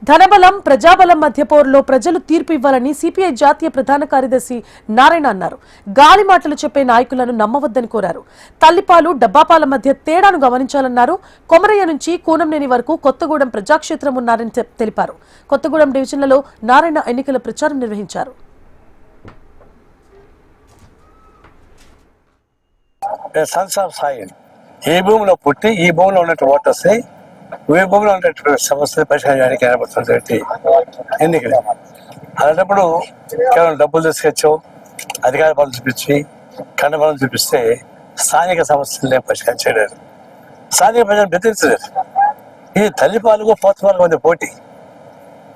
ధనబలం ప్రజాబలం మధ్య పోరులో ప్రజలు తీర్పు ఇవ్వాలని సిపిఐ జాతీయ ప్రధాన కార్యదర్శి నారాయణ అన్నారు. గాలి మాటలు చెప్పే నాయకులను నమ్మవద్దని కోరారు. తల్లిపాలు డబ్బాపాల మధ్య తేడాను గమనించాలన్నారు. కొమరయ్య నుంచి కూనంనేని వరకు కొత్తగూడెం ప్రజాక్షేత్రం ఉన్నారని తెలిపారు. కొత్తగూడెం డివిజన్లలో నారాయణ ఎన్నికల ప్రచారం నిర్వహించారు. ఈ భూమిలో పుట్టి ఈ భూమిలో ఉన్నట్టు ఓటర్స్ ఈ భూమిలో ఉన్నటువంటి సమస్యలు పరిష్కరించడానికి ఏర్పడుతున్నటువంటి ఎన్నికలు. అలాంటప్పుడు కేవలం డబ్బులు తీసుకొచ్చో అధికార బలం చూపించి కండ బలం చూపిస్తే స్థానిక సమస్యలనే పరిష్కరించలేదు. స్థానిక ప్రజలను బెదిరించలేదు. ఇది తల్లిపాలకు పోతపాలకు మధ్య పోటీ,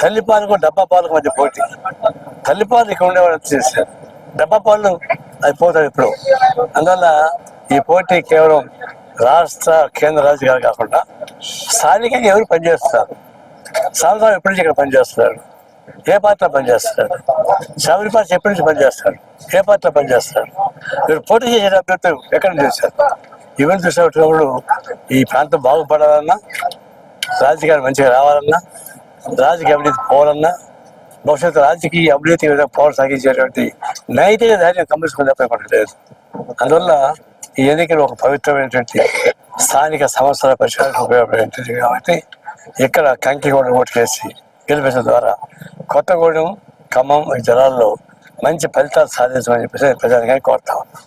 తల్లిపాలకు డబ్బా పాలకు మధ్య పోటీ. తల్లిపాలు ఇక్కడ ఉండేవాళ్ళు చేశారు, డబ్బా పాలు అది పోతారు ఇప్పుడు. అందువల్ల ఈ పోటీ కేవలం రాష్ట్ర కేంద్ర రాజకీయాలు కాకుండా స్థానికంగా ఎవరు పనిచేస్తారు, సాధారణ ఎప్పటి నుంచి ఇక్కడ పనిచేస్తున్నారు, ఏ పార్టీలో పనిచేస్తారు, శబరి పార్టీ ఎప్పటి నుంచి పనిచేస్తారు, ఏ పార్టీలో పనిచేస్తారు, మీరు పోటీ చేసే అభ్యర్థులు ఎక్కడ నుంచి చేశారు, ఇవన్నీ చూసినప్పుడు ఈ ప్రాంతం బాగుపడాలన్నా, రాజకీయాలు మంచిగా రావాలన్నా, రాజకీయ అవినీతి పోవాలన్నా, భవిష్యత్తు రాజకీయ అవినీతి పవర్ సాగించేటువంటి నైతిక ధైర్యం కమ్యూనిస్ట్ తప్పలేదు. అందువల్ల ఈ ఎన్నికలు ఒక పవిత్రమైనటువంటి స్థానిక సమస్యల పరిష్కారానికి ఉపయోగపడేటువంటి కాబట్టి ఇక్కడ కంకిగూడెం ఓటు వేసి గెలిపించడం ద్వారా కొత్తగూడెం ఖమ్మం జిల్లాల్లో మంచి ఫలితాలు సాధించమని చెప్పేసి ప్రజానికాన్ని కోరుతా ఉన్నాం.